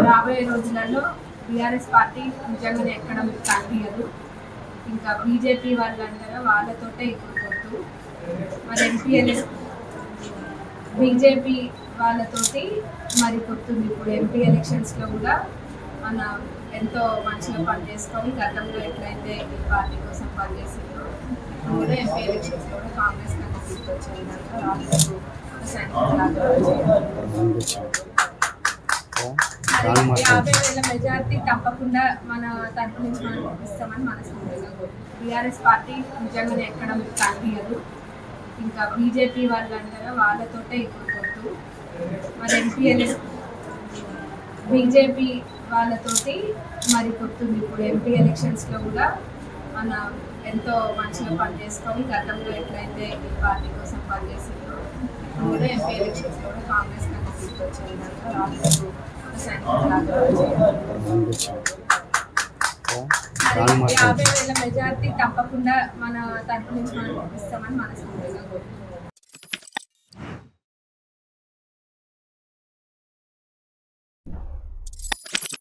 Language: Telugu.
రాబోయే రోజులలో టీఆర్ఎస్ పార్టీ నిజంగానే ఎక్కడ కనిపించదు. ఇంకా బీజేపీ వాళ్ళు అంటారా, వాళ్ళతోటే ఇప్పుడు పొత్తు. మరి ఎంపీఎల్ఎస్ బీజేపీ వాళ్ళతోటి మరి పొత్తుంది. ఇప్పుడు ఎంపీ ఎలక్షన్స్లో కూడా మన ఎంతో మంచిగా పనిచేసుకొని గతంలో ఎట్లయితే ఈ పార్టీ కోసం పనిచేసిందో ఇప్పుడు కూడా ఎంపీ ఎలక్షన్స్లో కూడా కాంగ్రెస్ కన్నా తీసుకొచ్చే విధంగా రాష్ట్రంలో ఒక సైనిక లాగా 50,000 మెజార్టీ తప్పకుండా మన తరపు నుంచి మనం పంపిస్తామని మనస్ఫూర్తిగా కోరుకుంటున్నాం. టీఆర్ఎస్ పార్టీ నిజంగానే ఎక్కడ కనిపించదు. ఇంకా బీజేపీ వాళ్ళు అంటారా, వాళ్ళతోటే ఇప్పుడు పొత్తు. మరి ఎంపీఎల్ఎస్ బీజేపీ వాళ్ళతోటి మరి పొత్తుంది. ఇప్పుడు ఎంపీ ఎలక్షన్స్లో కూడా మన ఎంతో మంచిగా పనిచేసుకొని గతంలో ఎట్లయితే ఈ పార్టీ కోసం పనిచేసిందో ఇప్పుడు కూడా ఎంపీ ఎలక్షన్స్లో కూడా కాంగ్రెస్ కన్నా తీసుకొచ్చే విధంగా రాష్ట్రంలో ఒక సైనిక లాగా 50,000 మెజార్టీ తప్పకుండా మన తరపు నుంచి మనం పంపిస్తామని మనస్ఫూర్తిగా కోరుకుంటున్నాం.